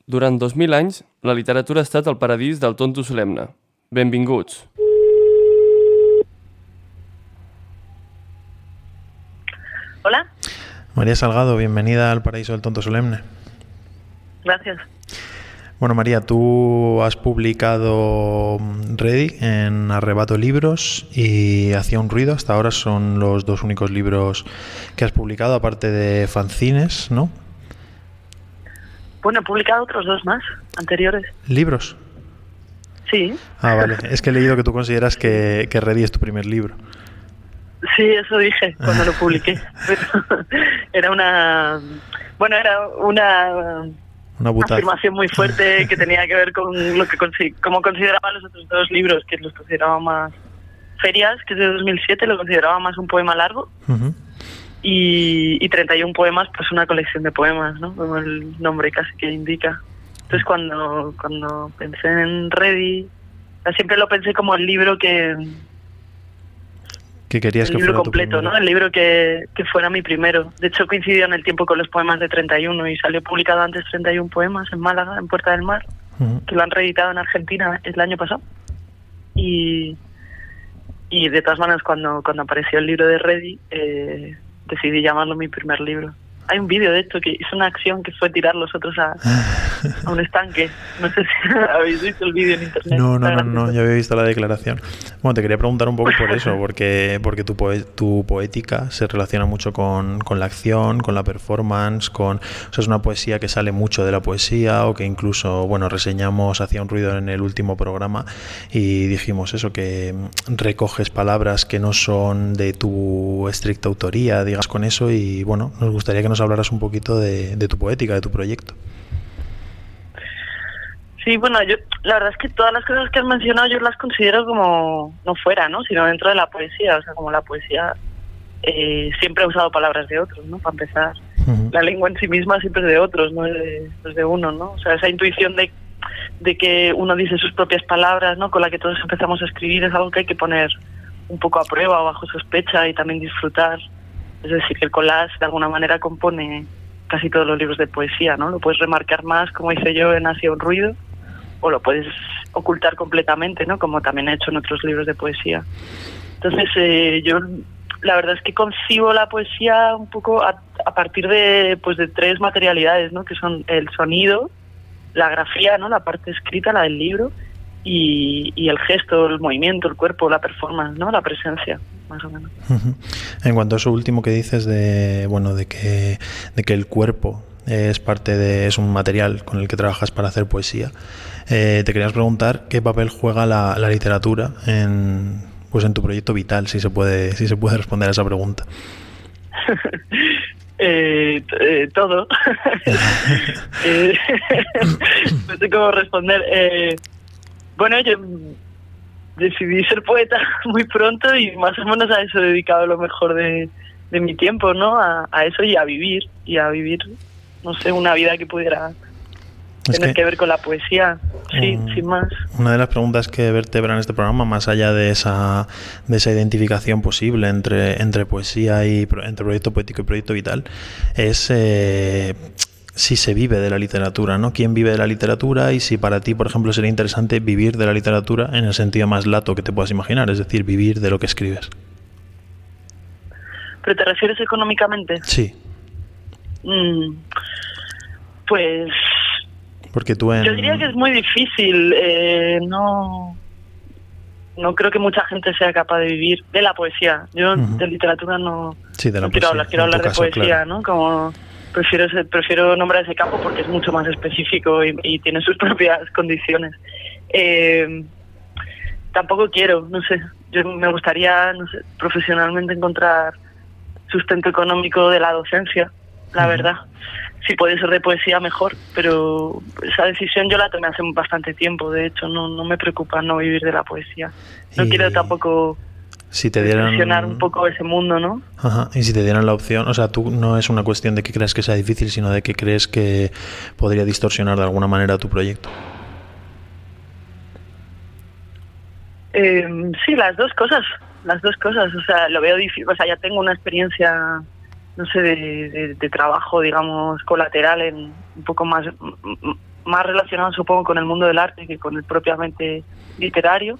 Durant 2000 anys, la literatura ha estat el paradís del tonto solemne. Benvinguts. Hola. María Salgado, bienvenida al paraíso del tonto solemne. Gracias. Bueno, María, tú has publicado Ready en Arrebato Libros y Hacía un ruido. Hasta ahora son los dos únicos libros que has publicado, aparte de fanzines, ¿no? Bueno, he publicado otros dos más, anteriores. ¿Libros? Sí. Ah, vale. Es que he leído que tú consideras que Ready es tu primer libro. Sí, eso dije cuando lo publiqué. Era una... Bueno, era una afirmación muy fuerte que tenía que ver con lo que como consideraba los otros dos libros, que los consideraba más Ferias, que es de 2007, lo consideraba más un poema largo. Uh-huh. Y 31 poemas, pues una colección de poemas, ¿no? Como el nombre casi que indica. Entonces cuando pensé en Ready, siempre lo pensé como el libro que querías el que libro fuera completo, tu ¿no? El libro que fuera mi primero. De hecho coincidió en el tiempo con los poemas de 31 y salió publicado antes 31 poemas en Málaga, en Puerta del Mar, Uh-huh. que lo han reeditado en Argentina el año pasado. Y de todas maneras cuando apareció el libro de Ready, decidí llamarlo mi primer libro. Hay un vídeo de esto que hizo una acción que fue tirar los otros a un estanque. No sé si habéis visto el vídeo en internet. No, ya había visto la declaración. Bueno, te quería preguntar un poco por eso, porque tu poética se relaciona mucho con la acción, con la performance, o sea, es una poesía que sale mucho de la poesía, o que incluso, bueno, reseñamos Hacía un ruido en el último programa y dijimos eso, que recoges palabras que no son de tu estricta autoría, digas con eso, y bueno, nos gustaría que nos hablaras un poquito de tu poética, de tu proyecto. Sí, bueno, la verdad es que todas las cosas que has mencionado yo las considero como no fuera, ¿no? Sino dentro de la poesía. O sea, como la poesía siempre ha usado palabras de otros, ¿no? Para empezar. Uh-huh. La lengua en sí misma siempre es de otros, no es de uno, ¿no? O sea, esa intuición de que uno dice sus propias palabras, ¿no? Con la que todos empezamos a escribir es algo que hay que poner un poco a prueba o bajo sospecha y también disfrutar. Es decir, que el collage de alguna manera compone casi todos los libros de poesía, ¿no? Lo puedes remarcar más, como hice yo en Hacía un ruido, o lo puedes ocultar completamente, ¿no? Como también he hecho en otros libros de poesía. Entonces, yo la verdad es que concibo la poesía un poco a partir de tres materialidades, ¿no? Que son el sonido, la grafía, ¿no? La parte escrita, la del libro, y el gesto, el movimiento, el cuerpo, la performance, ¿no? La presencia, más o menos. Uh-huh. En cuanto a eso último que dices de que el cuerpo es un material con el que trabajas para hacer poesía, te querías preguntar qué papel juega la literatura en tu proyecto vital, si se puede responder a esa pregunta. Todo. No sé cómo responder. Bueno, yo decidí ser poeta muy pronto y más o menos a eso he dedicado lo mejor de mi tiempo, ¿no? A eso y a vivir, no sé, una vida que pudiera tener que ver con la poesía, sí, sin más. Una de las preguntas que vertebran este programa, más allá de esa identificación posible entre poesía y entre proyecto poético y proyecto vital, es si se vive de la literatura, ¿no? ¿Quién vive de la literatura? Y si para ti, por ejemplo, sería interesante vivir de la literatura en el sentido más lato que te puedas imaginar, es decir, vivir de lo que escribes. ¿Pero te refieres económicamente? Sí. Pues... Porque tú yo diría que es muy difícil, no creo que mucha gente sea capaz de vivir de la poesía. Yo de literatura no quiero hablar, quiero hablar de poesía, claro. ¿No? Como prefiero nombrar ese campo porque es mucho más específico y tiene sus propias condiciones. Tampoco quiero, no sé, yo me gustaría, no sé, profesionalmente encontrar sustento económico de la docencia, la verdad. Si puede ser de poesía, mejor, pero esa decisión yo la tomé hace bastante tiempo. De hecho, no me preocupa no vivir de la poesía. No quiero tampoco presionar un poco ese mundo, ¿no? Ajá. Y si te dieran la opción, o sea, tú no es una cuestión de que creas que sea difícil, sino de que crees que podría distorsionar de alguna manera tu proyecto. Sí, las dos cosas. O sea, lo veo difícil. O sea, ya tengo una experiencia, no sé, de trabajo, digamos, colateral en un poco más más relacionado, supongo, con el mundo del arte que con el propiamente literario.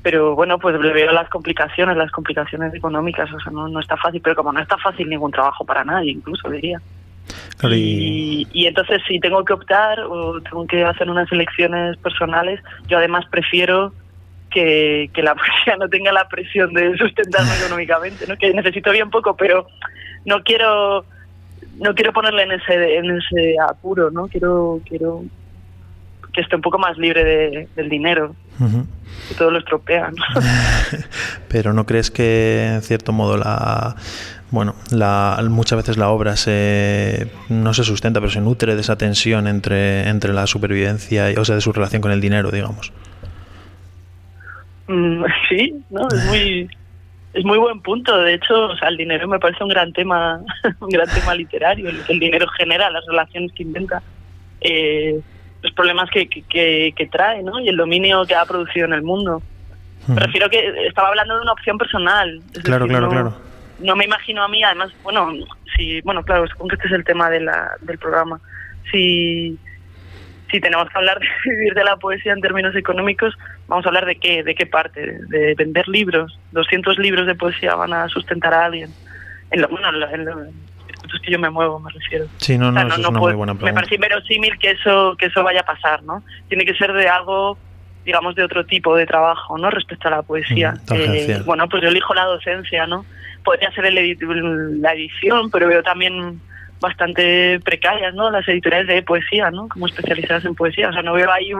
Pero bueno, pues le veo las complicaciones económicas, o sea, no está fácil, pero como no está fácil ningún trabajo para nadie, incluso diría. Claro, y entonces si tengo que optar o tengo que hacer unas elecciones personales, yo además prefiero que la poesía no tenga la presión de sustentarme económicamente, ¿no? Que necesito bien poco, pero no quiero ponerle en ese apuro, ¿no? Quiero que esté un poco más libre del dinero, que todo lo estropea, ¿no? Pero ¿no crees que en cierto modo muchas veces la obra no se sustenta, pero se nutre de esa tensión entre la supervivencia, o sea, de su relación con el dinero, digamos? Sí, ¿no? Es muy buen punto. De hecho, o sea, el dinero me parece un gran tema literario. El dinero genera las relaciones que inventa, los problemas que trae, ¿no? Y el dominio que ha producido en el mundo. Me refiero que estaba hablando de una opción personal. Claro. No me imagino a mí, además, claro, supongo que este es el tema del programa. Si tenemos que hablar de vivir de la poesía en términos económicos, vamos a hablar de qué parte, de vender libros. 200 libros de poesía van a sustentar a alguien. En los circuitos que yo me muevo, me refiero. Sí, eso es una muy buena pregunta. Me parece inverosímil que eso vaya a pasar, ¿no? Tiene que ser de algo, digamos, de otro tipo de trabajo, ¿no? Respecto a la poesía. Bueno, pues yo elijo la docencia, ¿no? Podría ser la edición, pero veo también bastante precarias, ¿no? Las editoriales de poesía, ¿no? Como especializadas en poesía. O sea, no veo ahí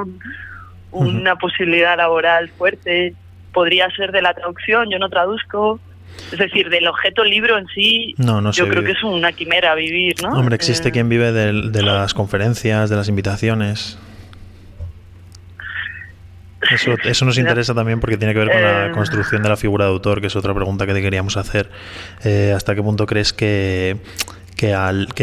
una posibilidad laboral fuerte. Podría ser de la traducción, yo no traduzco. Es decir, del objeto libro en sí, yo creo que es una quimera vivir, ¿no? Hombre, existe quien vive de las conferencias, de las invitaciones. Eso nos interesa también porque tiene que ver con la construcción de la figura de autor, que es otra pregunta que te queríamos hacer. ¿Hasta qué punto crees que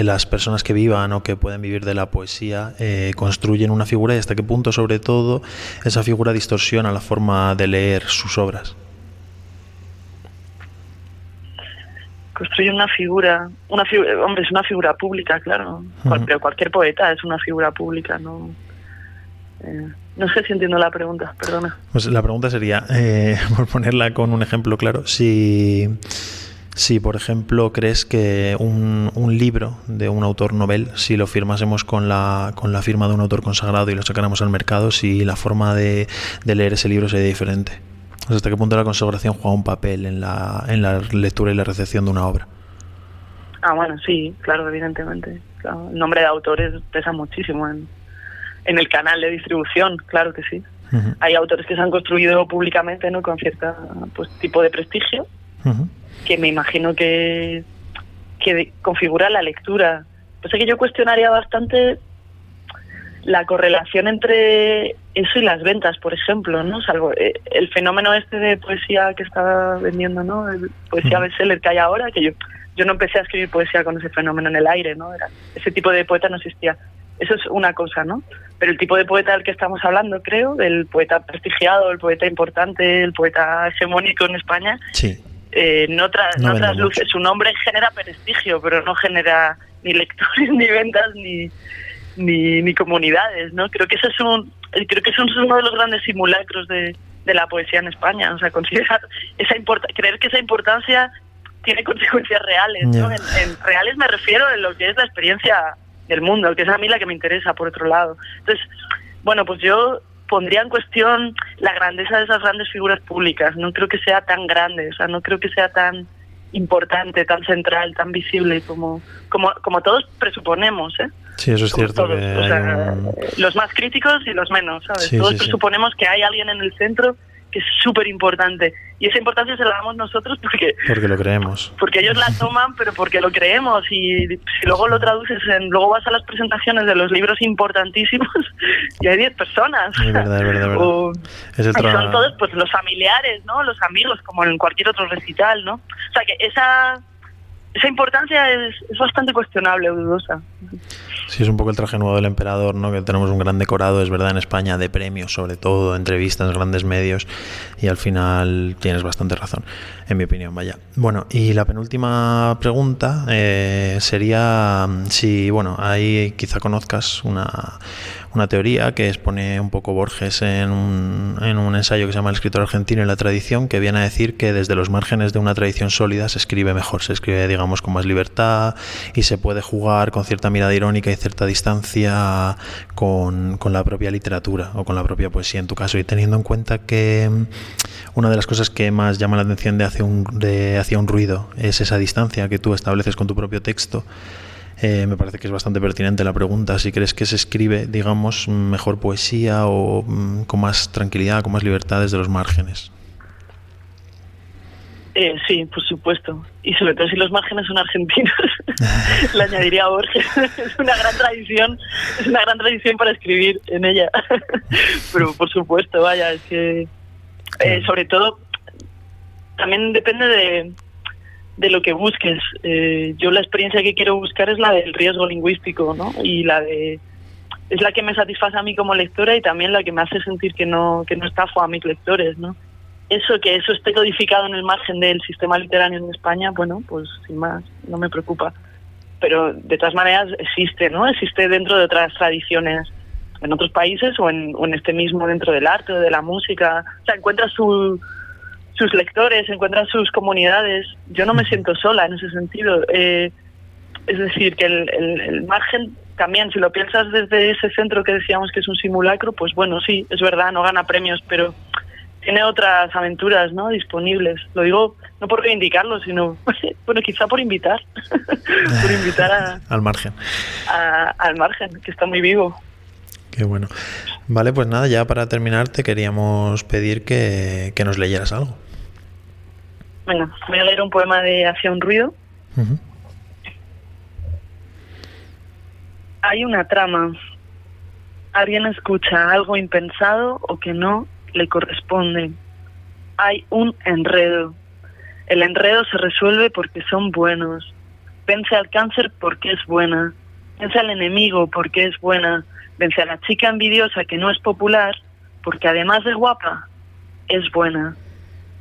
las personas que vivan o que pueden vivir de la poesía construyen una figura, y hasta qué punto, sobre todo, esa figura distorsiona la forma de leer sus obras? Construye una figura, hombre, es una figura pública, claro. Pero cualquier poeta es una figura pública, ¿no? No sé si entiendo la pregunta, perdona. Pues la pregunta sería, por ponerla con un ejemplo claro, si por ejemplo crees que un libro de un autor novel, si lo firmásemos con la firma de un autor consagrado y lo sacáramos al mercado, si la forma de leer ese libro sería diferente. O sea, ¿hasta qué punto la consagración juega un papel en la lectura y la recepción de una obra? Bueno, sí, claro, evidentemente. Claro. El nombre de autores pesa muchísimo en el canal de distribución, claro que sí. Hay autores que se han construido públicamente, ¿no? Con cierta tipo de prestigio, que me imagino que configura la lectura. Pues es que yo cuestionaría bastante la correlación entre eso y las ventas, por ejemplo, ¿no? Salvo el fenómeno este de poesía que está vendiendo, ¿no? El poesía bestseller que hay ahora, que yo no empecé a escribir poesía con ese fenómeno en el aire, ¿no? Ese tipo de poeta no existía. Eso es una cosa, ¿no? Pero el tipo de poeta del que estamos hablando, creo, del poeta prestigiado, el poeta importante, el poeta hegemónico en España, sí. No trasluce. Su nombre genera prestigio, pero no genera ni lectores, ni ventas, ni comunidades, ¿no? Creo que eso es uno de los grandes simulacros de la poesía en España. O sea, considerar creer que esa importancia tiene consecuencias reales, ¿no? En reales me refiero a lo que es la experiencia del mundo, que es a mí la que me interesa, por otro lado. Entonces, bueno, pues yo pondría en cuestión la grandeza de esas grandes figuras públicas. No creo que sea tan grande, o sea, no creo que sea tan importante, tan central, tan visible como todos presuponemos, ¿eh? Sí, eso es como cierto. Todos. O sea, los más críticos y los menos, ¿sabes? Sí, todos sí, presuponemos que hay alguien en el centro que es súper importante. Y esa importancia se la damos nosotros porque lo creemos. Porque ellos la toman, pero porque lo creemos. Y si luego lo traduces, luego vas a las presentaciones de los libros importantísimos y hay 10 personas. Es verdad. Son todos pues los familiares, ¿no? Los amigos, como en cualquier otro recital, ¿no? O sea que esa importancia es bastante cuestionable o dudosa. Sí, es un poco el traje nuevo del emperador, ¿no? Que tenemos un gran decorado, es verdad, en España, de premios, sobre todo, entrevistas, grandes medios, y al final tienes bastante razón, en mi opinión, vaya. Bueno, y la penúltima pregunta sería si, bueno, ahí quizá conozcas una teoría que expone un poco Borges en un ensayo que se llama El escritor argentino y la tradición, que viene a decir que desde los márgenes de una tradición sólida se escribe mejor, se escribe, digamos, con más libertad y se puede jugar con cierta mirada irónica y cierta distancia con la propia literatura o con la propia poesía en tu caso, y teniendo en cuenta que una de las cosas que más llama la atención de Hacia un ruido es esa distancia que tú estableces con tu propio texto. Me parece que es bastante pertinente la pregunta, si crees que se escribe, digamos, mejor poesía o con más tranquilidad, con más libertad desde los márgenes. Sí, por supuesto. Y sobre todo si los márgenes son argentinos, le añadiría a Borges. Es una gran tradición para escribir en ella. Pero por supuesto, vaya, es que sobre todo también depende de lo que busques. Yo la experiencia que quiero buscar es la del riesgo lingüístico, ¿no? Y es la que me satisface a mí como lectora y también la que me hace sentir que no estafo a mis lectores, ¿no? Que eso esté codificado en el margen del sistema literario en España, bueno, pues sin más, no me preocupa. Pero de todas maneras existe, ¿no? Existe dentro de otras tradiciones en otros países o en este mismo dentro del arte o de la música. O sea, encuentras sus lectores, encuentran sus comunidades. Yo no me siento sola en ese sentido. Es decir, que el margen también, si lo piensas desde ese centro que decíamos que es un simulacro, pues bueno, sí, es verdad, no gana premios, pero tiene otras aventuras, ¿no?, disponibles. Lo digo no por reivindicarlo, sino, bueno, quizá por invitar. Por invitar al margen. Al margen, que está muy vivo. Qué bueno. Vale, pues nada, ya para terminar te queríamos pedir que nos leyeras algo. Venga, voy a leer un poema de Hacia un ruido. Uh-huh. Hay una trama. Alguien escucha algo impensado o que no le corresponde. Hay un enredo. El enredo se resuelve porque son buenos. Vence al cáncer porque es buena. Vence al enemigo porque es buena. Vence a la chica envidiosa que no es popular porque además de guapa, es buena.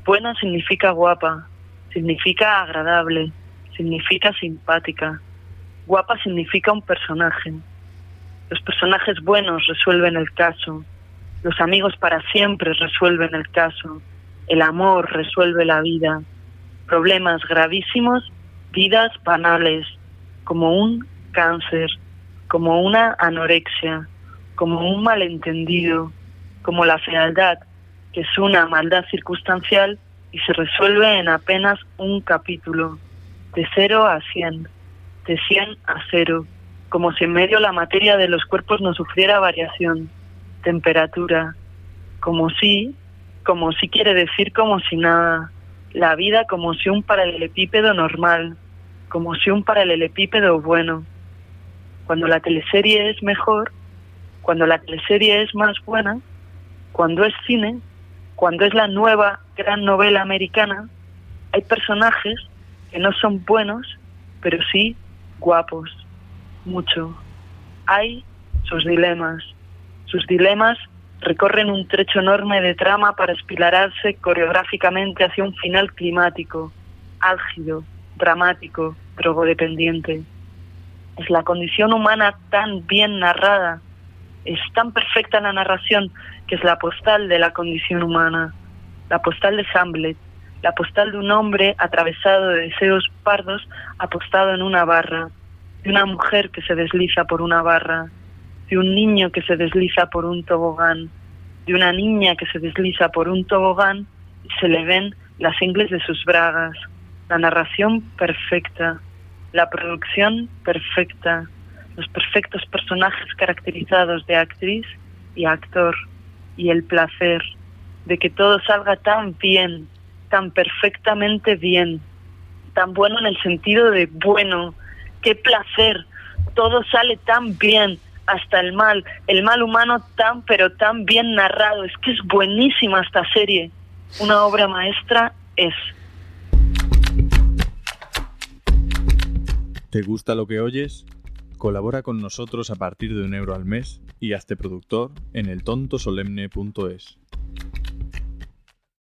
Buena significa guapa, significa agradable, significa simpática. Guapa significa un personaje. Los personajes buenos resuelven el caso. Los amigos para siempre resuelven el caso. El amor resuelve la vida. Problemas gravísimos, vidas banales, como un cáncer, como una anorexia, como un malentendido, como la fealdad, que es una maldad circunstancial y se resuelve en apenas un capítulo, de 0 a 100, de 100 a 0, como si en medio la materia de los cuerpos no sufriera variación, temperatura, como si quiere decir como si nada, la vida como si un paralelepípedo normal, como si un paralelepípedo bueno. Cuando la teleserie es mejor, cuando la teleserie es más buena, cuando es cine, cuando es la nueva gran novela americana, hay personajes que no son buenos, pero sí guapos, mucho. Hay sus dilemas. Sus dilemas recorren un trecho enorme de trama para espilararse coreográficamente hacia un final climático, álgido, dramático, drogodependiente. Es la condición humana tan bien narrada, es tan perfecta la narración que es la postal de la condición humana, la postal de Hamlet, la postal de un hombre atravesado de deseos pardos apostado en una barra, de una mujer que se desliza por una barra, de un niño que se desliza por un tobogán, de una niña que se desliza por un tobogán y se le ven las ingles de sus bragas, la narración perfecta, la producción perfecta, los perfectos personajes caracterizados de actriz y actor, y el placer de que todo salga tan bien, tan perfectamente bien, tan bueno en el sentido de bueno, qué placer, todo sale tan bien, hasta el mal humano tan pero tan bien narrado. Es que es buenísima esta serie, una obra maestra es. ¿Te gusta lo que oyes? Colabora con nosotros a partir de €1 al mes y hazte productor en eltontosolemne.es.